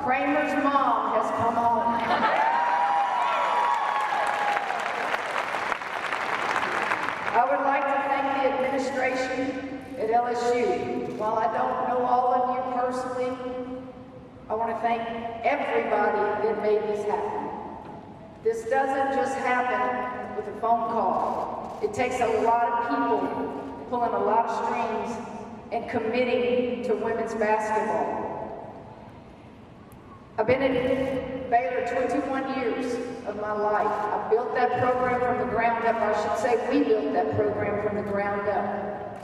Kramer's mom has come home. I would like to thank the administration at LSU. While I don't know all of you personally, I want to thank everybody that made this happen. This doesn't just happen with a phone call. It takes a lot of people pulling a lot of strings and committing to women's basketball. I've been at Baylor 21 years of my life. I built that program from the ground up. I should say we built that program from the ground up.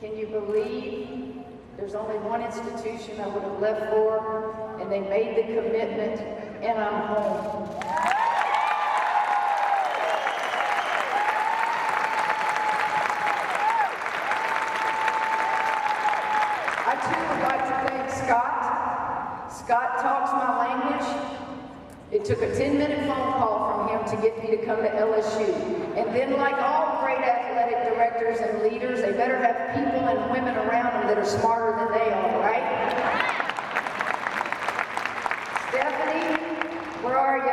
Can you believe there's only one institution I would have left for, and they made the commitment, and I'm home. I too would like to thank Scott. Scott talks my language. It took a 10-minute phone call from him to get me to come to LSU. And then, like all great athletic directors and leaders, they better have people and women around them that are smarter than they are, right? Stephanie, where are you?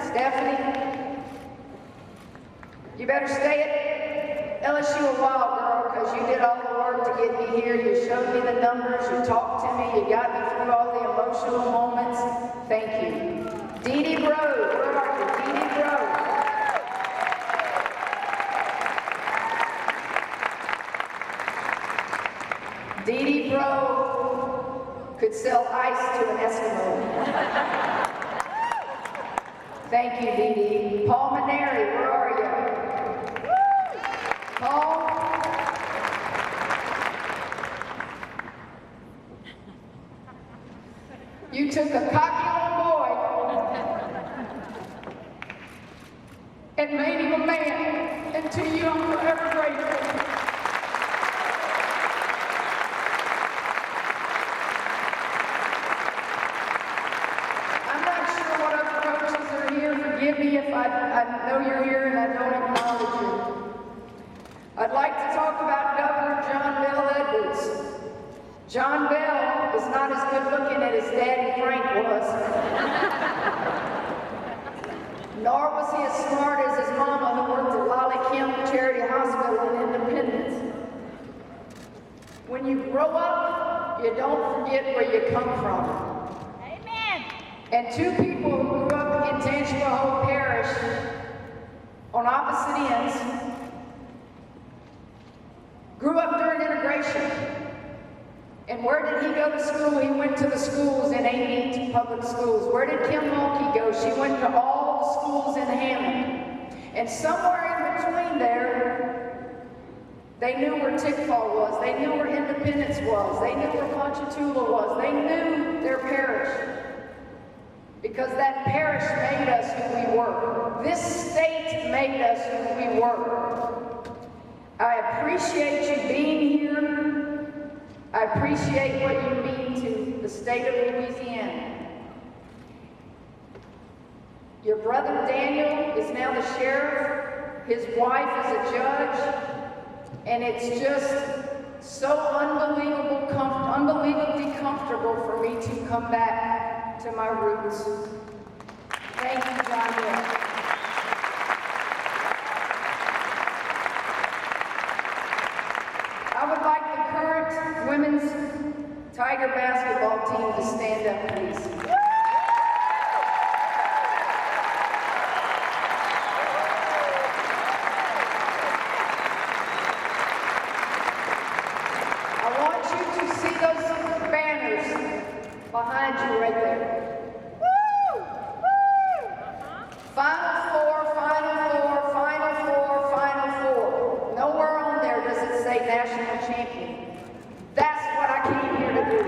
Stephanie, you better stay at LSU a while, girl, because you did all the work to get me here. You showed me the numbers, you talked to me, you got me through all the emotional moments. Thank you. Dee Dee Bro, where are you? Dee Dee Bro. Dee Dee Bro could sell ice to an Eskimo. Thank you, Dee Dee. Paul Maneri, where are you? Paul? You took a cocky little boy and made him a man, and to you I'm forever grateful. I'm not sure what other coaches are here. Forgive me if I know you're here and I don't acknowledge you. I'd like to talk about Governor John Bell Edwards. John Bell is not as good looking as his daddy Frank was. Nor was he as smart as his mama, who worked at Lolly Kemp Charity Hospital in Independence. When you grow up, you don't forget where you come from. Amen. And two people who grew up in Tangipahoa Parish on opposite ends grew up during integration. And where did he go to school? He went to the schools in 8 public schools. Where did Kim Mulkey go? She went to all the schools in Hammond. And somewhere in between there, they knew where Tickfall was. They knew where Independence was. They knew where Ponchatoula was. They knew their parish. Because that parish made us who we were. This state made us who we were. I appreciate you being here. I appreciate what you mean to the state of Louisiana. Your brother Daniel is now the sheriff. His wife is a judge. And it's just so unbelievably comfortable for me to come back to my roots. Thank you, John Bell. I would like the current women's Tiger basketball team to stand up, please. I want you to see those banners behind you right there. Woo! Woo! Final Four, Final Four, Final Four, Final Four. Nowhere on there does it say national champion. That's what I came here to do.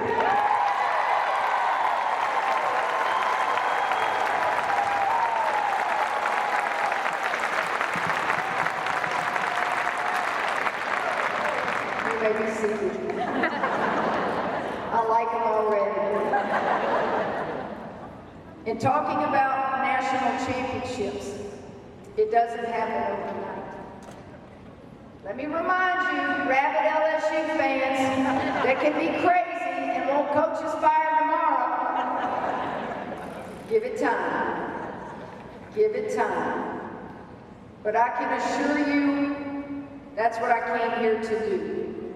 You may be seated. I like them already. In talking about national championships, it doesn't happen overnight. Let me remind you, rabid LSU fans, that can be crazy and won't coaches fire Give it time. Give it time. But I can assure you, that's what I came here to do.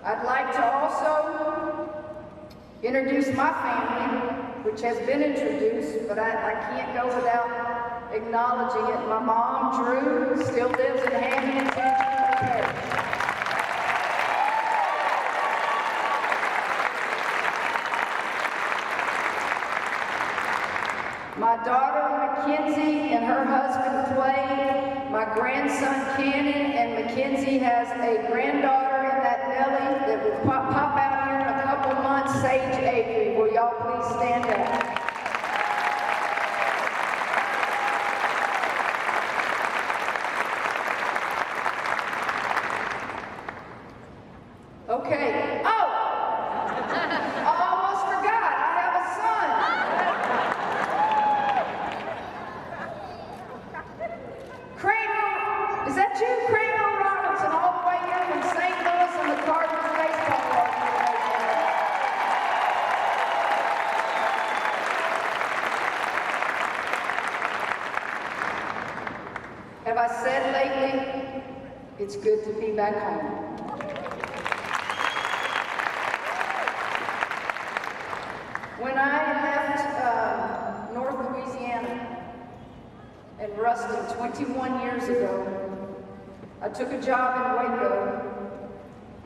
I'd like to also introduce my family, which has been introduced, but I can't go without acknowledging it. My mom, Drew, still lives in Hammond, Parish. My daughter, Mackenzie, and her husband, Clay. My grandson, Cannon, and Mackenzie has a granddaughter in that belly that will pop out here in a couple months, Sage Avery. Will y'all please stand up? Okay. Oh! I almost forgot. I have a son. Kramer, is that you? Kramer Robinson, all the way here from St. Louis and the Cardinals baseball organization. Have I said lately, it's good to be back home. When I left North Louisiana and Ruston 21 years ago, I took a job in Waco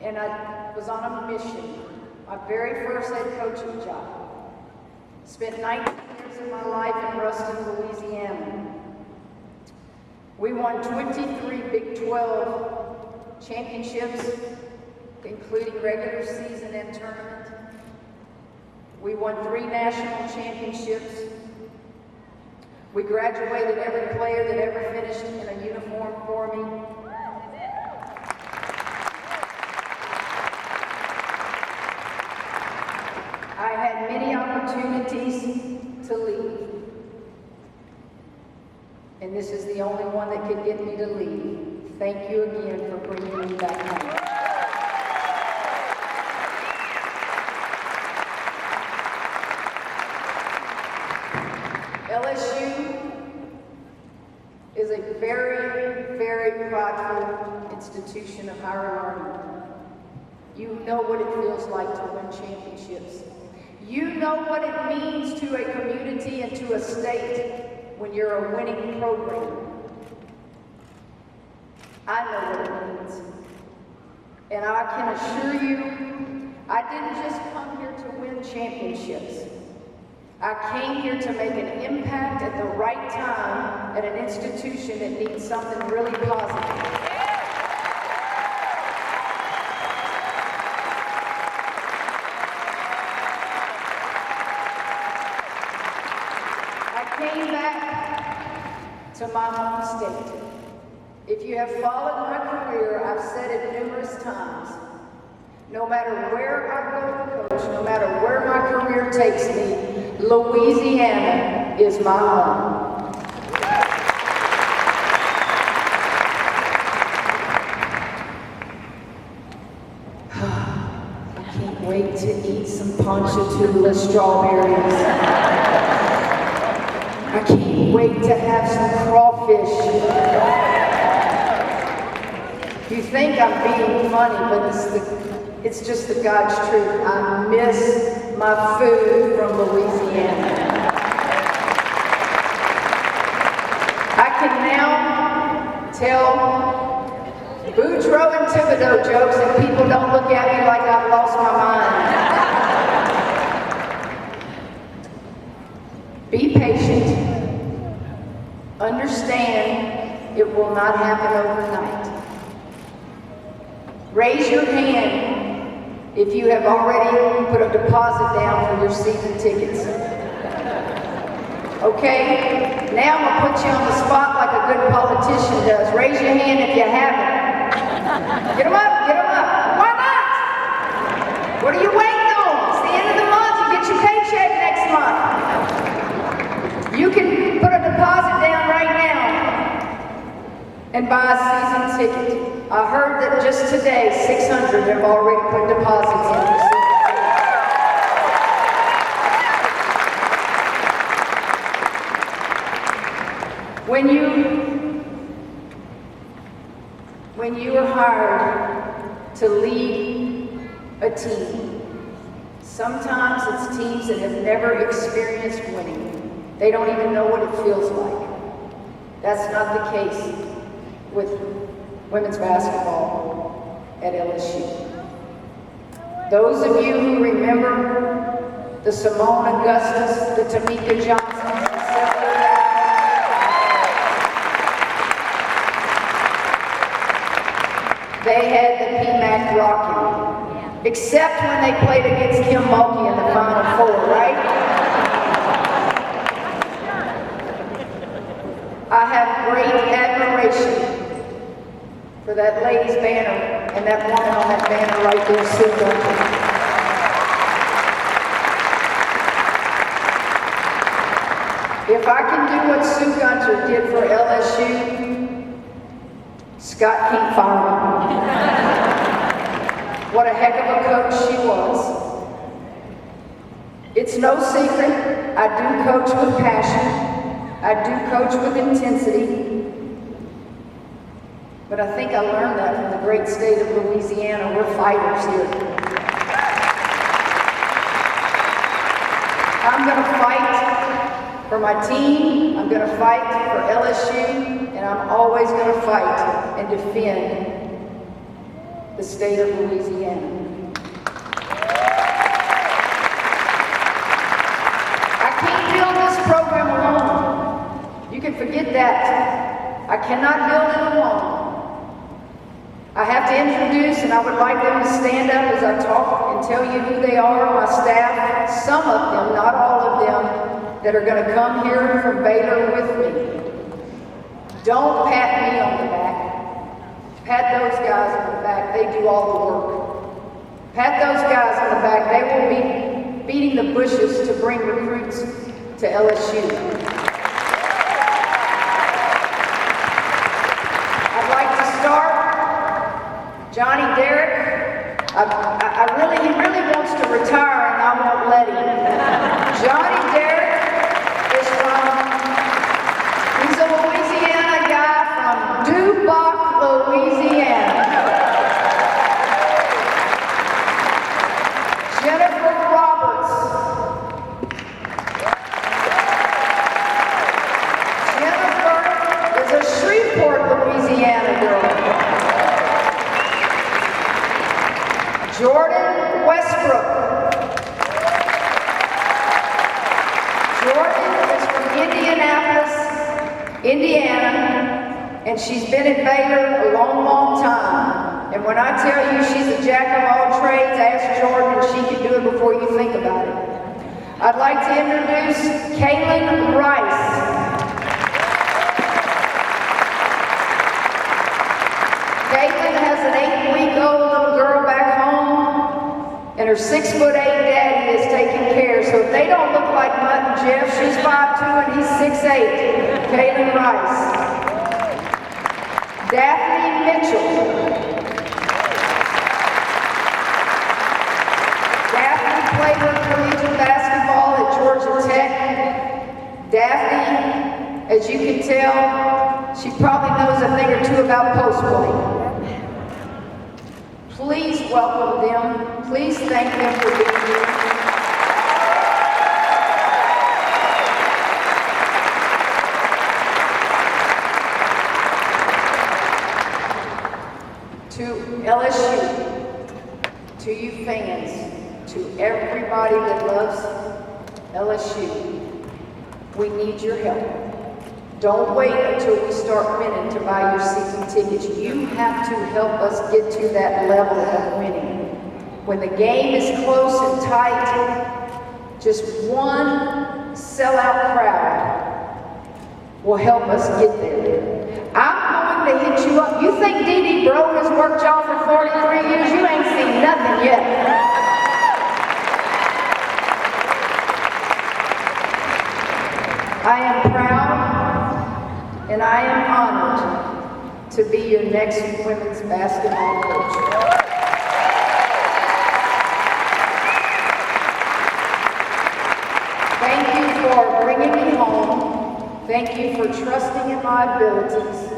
and I was on a mission, my very first head coaching job. Spent 19 years of my life in Ruston, Louisiana. We won 23 Big 12 championships, including regular season and tournament. We won 3 national championships. We graduated every player that ever finished in a uniform for me. I had many opportunities to leave. And this is the only one that could get me to leave. Thank you again for bringing me back home. LSU is a very, very prideful institution of higher learning. You know what it feels like to win championships. You know what it means to a community and to a state when you're a winning program. I know what it means. And I can assure you, I didn't just come here to win championships. I came here to make an impact at the right time at an institution that needs something really positive. I came back to my home state. If you have followed my career, I've said it numerous times. No matter where I go to coach, no matter where my career takes me, Louisiana is my home. I can't wait to eat some Ponchatoula strawberries. I can't wait to have some crawfish. You think I'm being funny, but it's just the God's truth. I miss my food from Louisiana. I can now tell Boudreaux and Thibodeau jokes and people don't look at me like I've lost my mind. Be patient. Understand it will not happen overnight. Raise your hand if you have already put a deposit down for your season tickets. Okay? Now I'm going to put you on the spot like a good politician does. Raise your hand if you haven't. Get them up, get them up. Why not? What are you waiting on? It's the end of the month. You get your paycheck next month. You can put a deposit down right now and buy a season ticket. I heard that just today, 600 have already put deposits in. When you are hired to lead a team, sometimes it's teams that have never experienced winning. They don't even know what it feels like. That's not the case with women's basketball at LSU. Those of you who remember the Simone Augustus, the Tamika Johnsons, they had the PMAC rocking, except when they played against Kim Mulkey in the Final Four, right? I have great admiration for that ladies' banner and that woman on that banner right there, Sue Gunter. If I can do what Sue Gunter did for LSU, Scott can't fire me. What a heck of a coach she was. It's no secret, I do coach with passion. I do coach with intensity. But I think I learned that from the great state of Louisiana. We're fighters here. I'm going to fight for my team. I'm going to fight for LSU. And I'm always going to fight and defend the state of Louisiana. I can't build this program alone. You can forget that. I cannot build it alone. I have to introduce, and I would like them to stand up as I talk and tell you who they are, my staff, some of them, not all of them, that are going to come here from Baylor with me. Don't pat me on the back. Pat those guys on the back. They do all the work. Pat those guys on the back. They will be beating the bushes to bring recruits to LSU. I'd like to start. Johnny Derrick. He really wants to retire, and I won't let him. Johnny Derrick is he's a Louisiana guy from Dubuque, Louisiana. Jennifer Roberts. Jennifer is a Shreveport, Louisiana girl. Jordan Westbrook. Jordan is from Indianapolis, Indiana, and she's been at Baylor a long, long time. And when I tell you she's a jack of all trades, ask Jordan and she can do it before you think about it. I'd like to introduce Kaylin Rice. Kaylin has an 8-week-old little girl back home, and her 6'8" daddy is taking care. So if they don't look like Mutt and Jeff, she's 5'2" and he's 6'8". Kaylin Rice. Daphne Mitchell. Daphne played with collegiate basketball at Georgia Tech. Daphne, as you can tell, she probably knows a thing or two about post play. Please welcome them. Please thank them for being here. To LSU, to you fans, to everybody that loves LSU, we need your help. Don't wait until we start winning to buy your season tickets. You have to help us get to that level of winning. When the game is close and tight, just one sellout crowd will help us get there. I'm going to hit you up. You think Dee Bro has worked y'all for 43 years? You ain't seen nothing yet. I am proud and I am honored to be your next women's basketball coach. Thank you for bringing me home. Thank you for trusting in my abilities.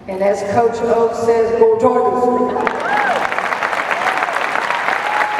And as Coach O says, go Tigers!